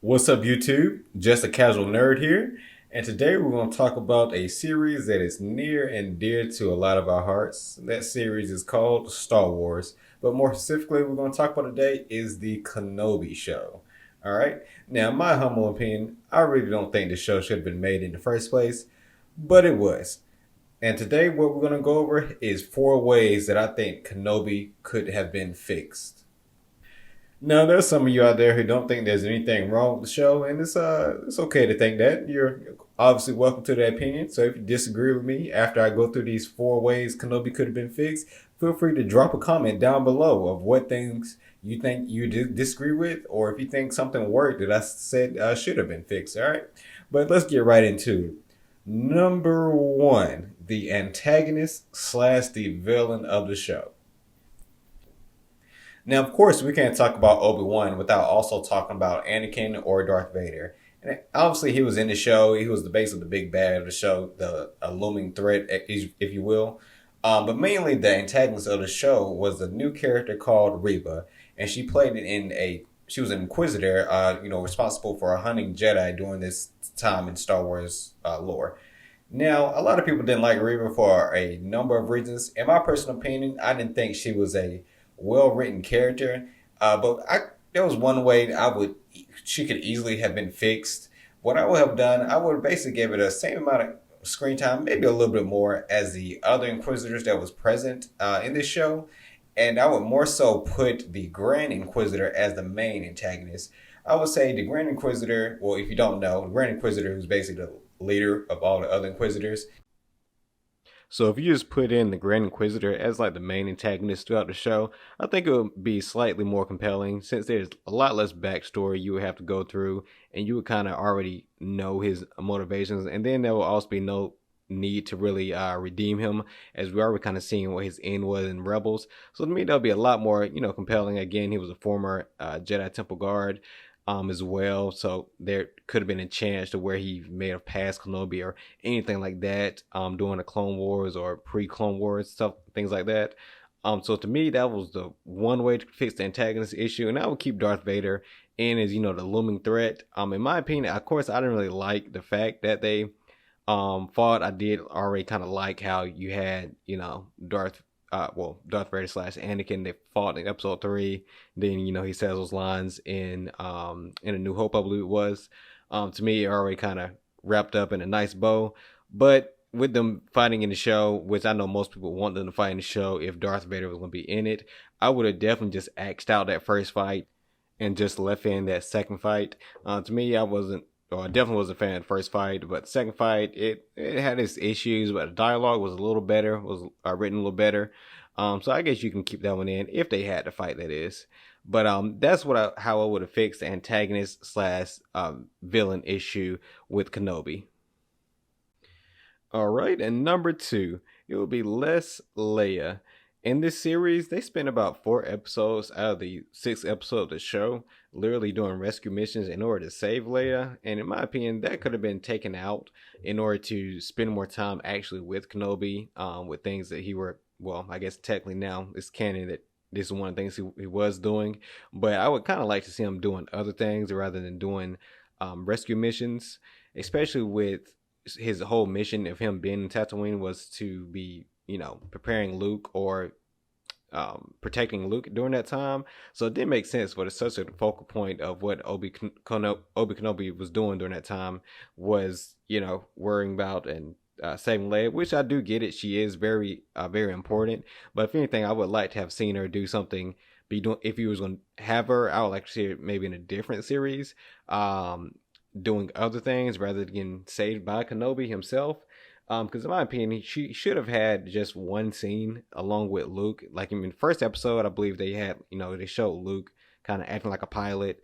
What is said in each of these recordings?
What's up, YouTube? Just a casual nerd here, and today we're going to talk about a series that is near and dear to a lot of our hearts. That series is called Star Wars, but more specifically, we're going to talk about today is the Kenobi show. All right. Now, in my humble opinion, I really don't think the show should have been made in the first place, but it was. And today, what we're going to go over is 4 ways that I think Kenobi could have been fixed. Now, there's some of you out there who don't think there's anything wrong with the show, and it's okay to think that. You're obviously welcome to that opinion. So if you disagree with me after I go through these 4 ways Kenobi could have been fixed, feel free to drop a comment down below of what things you think you disagree with, or if you think something worked that I said should have been fixed. All right, but let's get right into it. Number one, the antagonist slash the villain of the show. Now, of course, we can't talk about Obi-Wan without also talking about Anakin or Darth Vader. And obviously, he was in the show. He was the base of the big bad of the show, the a looming threat, if you will. But mainly, the antagonist of the show was a new character called Reba, and she played it in a. She was an Inquisitor, responsible for hunting Jedi during this time in Star Wars lore. Now, a lot of people didn't like Reba for a number of reasons. In my personal opinion, I didn't think she was a well written character. There was one way she could easily have been fixed. What I would have done, I would basically give it the same amount of screen time, maybe a little bit more, as the other Inquisitors that was present in this show. And I would more so put the Grand Inquisitor as the main antagonist. I would say the Grand Inquisitor, well, if you don't know, the Grand Inquisitor, who's basically the leader of all the other Inquisitors. So if you just put in the Grand Inquisitor as like the main antagonist throughout the show, I think it would be slightly more compelling since there's a lot less backstory you would have to go through, and you would kind of already know his motivations, and then there will also be no need to really redeem him, as we already kind of seeing what his end was in Rebels. So to me, that'll be a lot more compelling. Again, he was a former Jedi Temple guard as well. So there could have been a chance to where he may have passed Kenobi or anything like that during the Clone Wars or pre-Clone Wars stuff, things like that. So to me, that was the one way to fix the antagonist issue, and I would keep Darth Vader in as the looming threat. In my opinion, of course, I didn't really like the fact that they fought. I did already kind of like how you had Darth Vader slash Anakin. They fought in episode 3. Then he says those lines in A New Hope, I believe it was. To me, it already kind of wrapped up in a nice bow. But with them fighting in the show, which I know most people want them to fight in the show, if Darth Vader was going to be in it, I would have definitely just axed out that first fight and just left in that second fight. To me, I definitely was a fan of the first fight, but the second fight, it had its issues, but the dialogue was a little better, was written a little better. So I guess you can keep that one in if they had to fight, that is. But that's how I would have fixed the antagonist slash villain issue with Kenobi. All right, and number 2, it would be less Leia. In this series, they spent about 4 episodes out of the 6 episodes of the show literally doing rescue missions in order to save Leia. And in my opinion, that could have been taken out in order to spend more time actually with Kenobi, with things that I guess technically now it's canon that this is one of the things he was doing. But I would kind of like to see him doing other things rather than doing rescue missions, especially with his whole mission of him being in Tatooine was to be preparing Luke or protecting Luke during that time. So it did make sense, but it's such a focal point of what Obi Kenobi was doing during that time was, worrying about and saving Leia, which I do get it. She is very, very important. But if anything, I would like to have seen her do something. If he was going to have her, I would like to see her maybe in a different series, doing other things rather than getting saved by Kenobi himself. Because in my opinion, she should have had just one scene along with Luke. Like in the first episode, I believe they had, they showed Luke kind of acting like a pilot.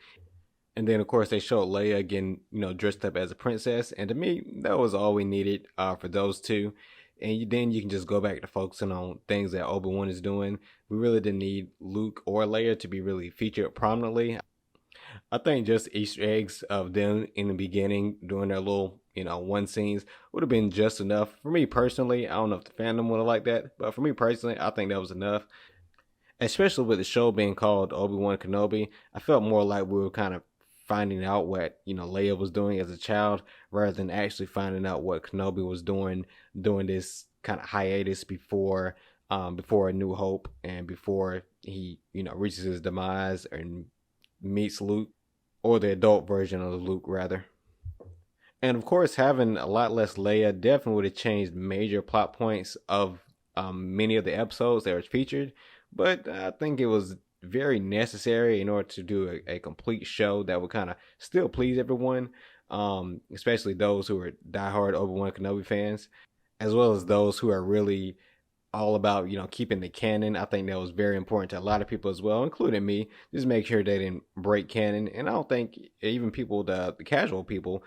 And then, of course, they showed Leia again, dressed up as a princess. And to me, that was all we needed for those two. And then you can just go back to focusing on things that Obi-Wan is doing. We really didn't need Luke or Leia to be really featured prominently. I think just Easter eggs of them in the beginning doing their little, one scenes would have been just enough. For me personally, I don't know if the fandom would have liked that, but for me personally, I think that was enough. Especially with the show being called Obi-Wan Kenobi, I felt more like we were kind of finding out what Leia was doing as a child, rather than actually finding out what Kenobi was doing during this kind of hiatus before A New Hope, and before he reaches his demise and meets Luke, or the adult version of Luke rather. And of course, having a lot less Leia definitely would have changed major plot points of many of the episodes that were featured. But I think it was very necessary in order to do a complete show that would kind of still please everyone, especially those who are diehard Obi-Wan Kenobi fans, as well as those who are really all about keeping the canon. I think that was very important to a lot of people as well, including me. Just make sure they didn't break canon. And I don't think even people, the casual people,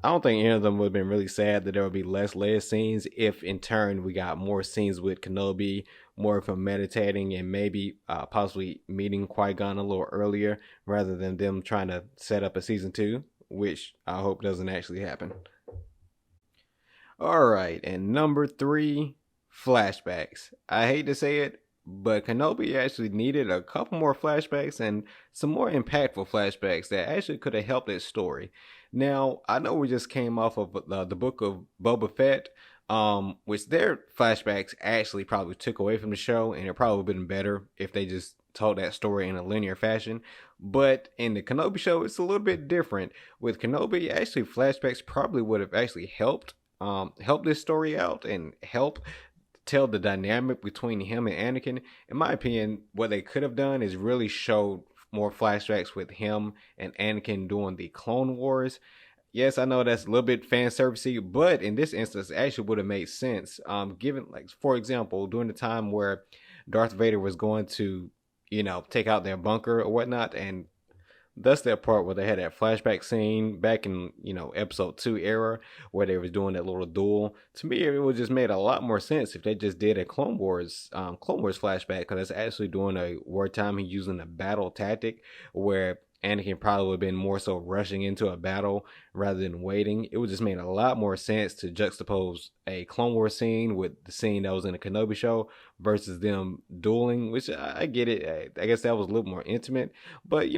I don't think any of them would have been really sad that there would be less Leia scenes if, in turn, we got more scenes with Kenobi, more of him meditating and maybe possibly meeting Qui-Gon a little earlier, rather than them trying to set up a season 2, which I hope doesn't actually happen. All right, and number 3, flashbacks. I hate to say it, but Kenobi actually needed a couple more flashbacks and some more impactful flashbacks that actually could have helped its story. Now, I know we just came off of the book of Boba Fett, which their flashbacks actually probably took away from the show, and it probably would have been better if they just told that story in a linear fashion. But in the Kenobi show, it's a little bit different. With Kenobi, actually, flashbacks probably would have actually helped this story out and help tell the dynamic between him and Anakin. In my opinion, what they could have done is really showed more flashbacks with him and Anakin during the Clone Wars. Yes, I know that's a little bit fan servicey, but in this instance, it actually would have made sense. Given, like, for example, during the time where Darth Vader was going to, take out their bunker or whatnot, and that's that part where they had that flashback scene back in episode 2 era where they was doing that little duel. To me, it would just made a lot more sense if they just did a Clone Wars flashback, because it's actually doing a wartime. He's using a battle tactic where Anakin probably would have been more so rushing into a battle rather than waiting. It would just make a lot more sense to juxtapose a Clone Wars scene with the scene that was in the Kenobi show versus them dueling, which I get it. I guess that was a little more intimate. But,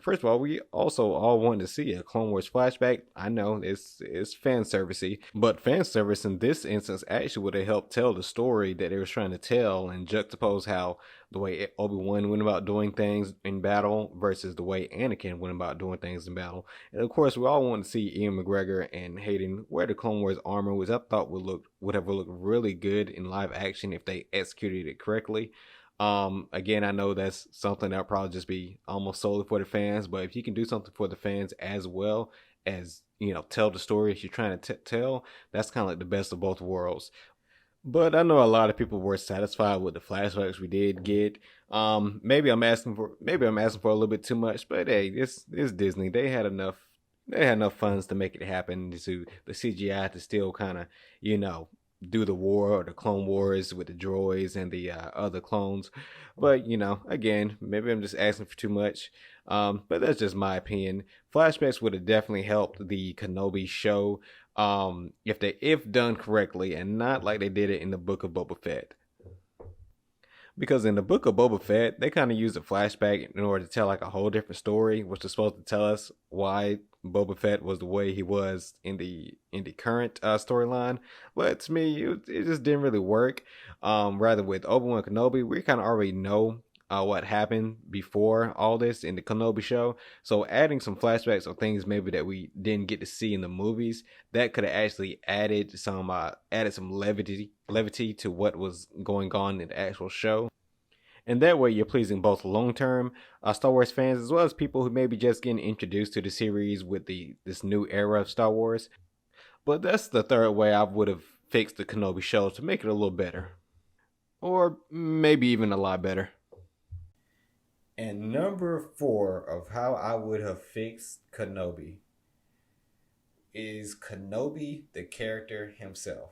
first of all, we also all wanted to see a Clone Wars flashback. I know it's fan servicey, but fan service in this instance actually would have helped tell the story that they were trying to tell, and juxtapose how the way Obi-Wan went about doing things in battle versus the way Anakin went about doing things in battle. And of course, we all want to see Ian McGregor and Hayden wear the Clone Wars armor, which I thought would have looked really good in live action if they executed it correctly. Again, I know that's something that'll probably just be almost solely for the fans, but if you can do something for the fans as well as tell the story you're trying to tell, that's kind of like the best of both worlds. But I know a lot of people were satisfied with the flashbacks we did get. Maybe I'm asking for a little bit too much, but hey, it's Disney. They had enough funds to make it happen, to the CGI to still kind of do the war or the Clone Wars with the droids and the other clones. But again, maybe I'm just asking for too much. But that's just my opinion. Flashbacks would have definitely helped the Kenobi show, if done correctly, and not like they did it in the Book of Boba Fett. Because in the Book of Boba Fett, they kind of used a flashback in order to tell like a whole different story, which was supposed to tell us why Boba Fett was the way he was in the current storyline. But to me, it just didn't really work. Rather, with Obi-Wan Kenobi, we kind of already know what happened before all this in the Kenobi show. So adding some flashbacks or things maybe that we didn't get to see in the movies, that could have actually added some levity to what was going on in the actual show. And that way you're pleasing both long-term Star Wars fans as well as people who may be just getting introduced to the series with this new era of Star Wars. But that's the third way I would have fixed the Kenobi show to make it a little better. Or maybe even a lot better. And number 4 of how I would have fixed Kenobi is Kenobi, the character himself.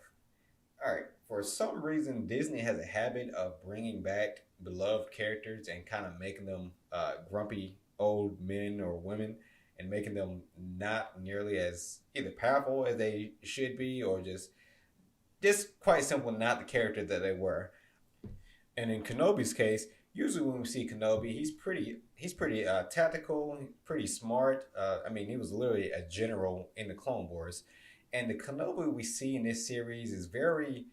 Alright, for some reason, Disney has a habit of bringing back beloved characters and kind of making them grumpy old men or women, and making them not nearly as either powerful as they should be, or just quite simple, not the character that they were. And in Kenobi's case, usually when we see Kenobi, he's pretty tactical, pretty smart. I mean, he was literally a general in the Clone Wars, and the Kenobi we see in this series is very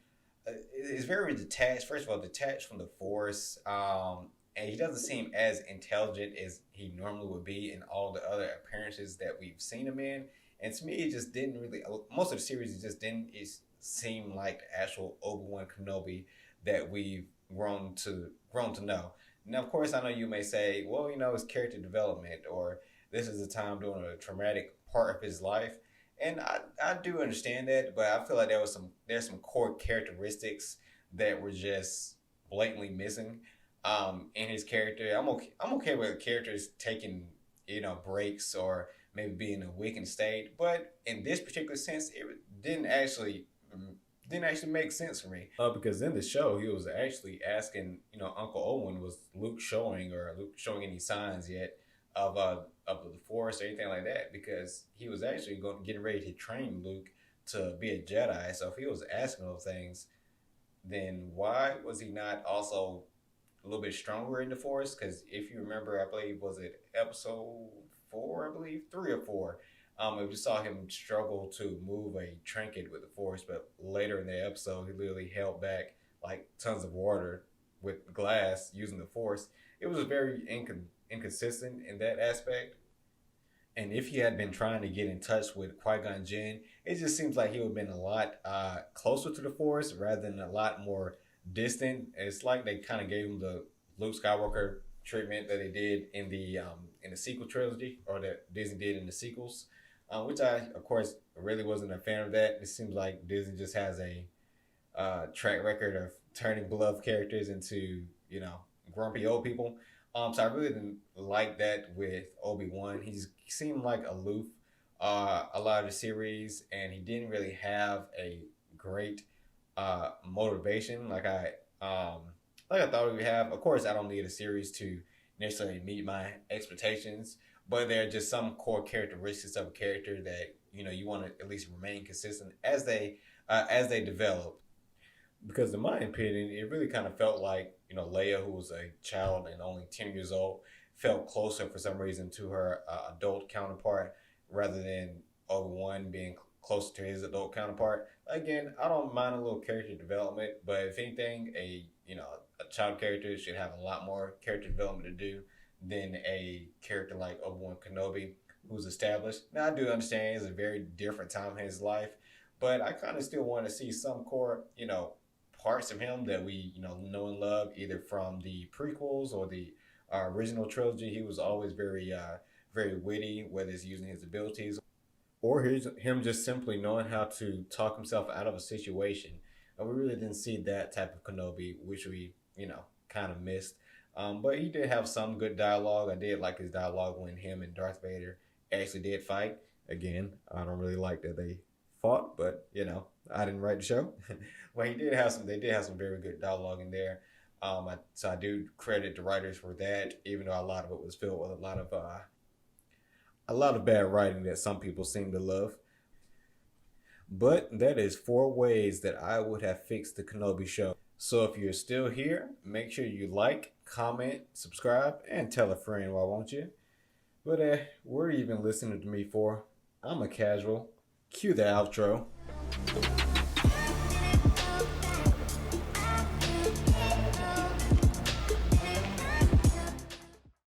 detached. First of all, detached from the Force, and he doesn't seem as intelligent as he normally would be in all the other appearances that we've seen him in. And to me, it just didn't really. Most of the series, it just didn't. It seem like the actual Obi-Wan Kenobi that we've grown to know. Now, of course, I know you may say, well, it's character development, or this is a time during a traumatic part of his life, and I do understand that, but I feel like there's some core characteristics that were just blatantly missing in his character. I'm okay with characters taking breaks or maybe being in a weakened state, but in this particular sense, it didn't actually make sense for me. Because in the show, he was actually asking, Uncle Owen, was Luke showing any signs yet of the Force or anything like that? Because he was actually getting ready to train Luke to be a Jedi. So if he was asking those things, then why was he not also a little bit stronger in the Force? Because if you remember, I believe, was it episode 4, I believe, 3 or 4, we saw him struggle to move a trinket with the Force, but later in the episode, he literally held back like tons of water with glass using the Force. It was very inconsistent in that aspect. And if he had been trying to get in touch with Qui-Gon Jinn, it just seems like he would have been a lot closer to the Force rather than a lot more distant. It's like they kind of gave him the Luke Skywalker treatment that they did in the sequel trilogy, or that Disney did in the sequels, which I, of course, really wasn't a fan of that. It seems like Disney just has a track record of turning beloved characters into, grumpy old people. So I really didn't like that with Obi-Wan. He seemed like aloof a lot of the series, and he didn't really have a great motivation like I thought he would have. Of course, I don't need a series to necessarily meet my expectations, but there are just some core characteristics of a character that you want to at least remain consistent as they develop. Because in my opinion, it really kind of felt like Leia, who was a child and only 10 years old, felt closer for some reason to her adult counterpart rather than Obi-Wan being closer to his adult counterpart. Again, I don't mind a little character development, but if anything, a child character should have a lot more character development to do than a character like Obi-Wan Kenobi, who's established. Now, I do understand it's a very different time in his life, but I kind of still want to see some core, parts of him that we, know and love, either from the prequels or the original trilogy. He was always very witty, whether it's using his abilities or him just simply knowing how to talk himself out of a situation. And we really didn't see that type of Kenobi, which we, kind of missed. But he did have some good dialogue. I did like his dialogue when him and Darth Vader actually did fight. Again, I don't really like that they fought, but I didn't write the show. Well, they did have some very good dialogue in there. So I do credit the writers for that, even though a lot of it was filled with a lot of bad writing that some people seem to love. But that is 4 ways that I would have fixed the Kenobi show. So if you're still here, make sure you like, comment, subscribe, and tell a friend, why won't you? But what are you even listening to me for? I'm a casual. Cue the outro.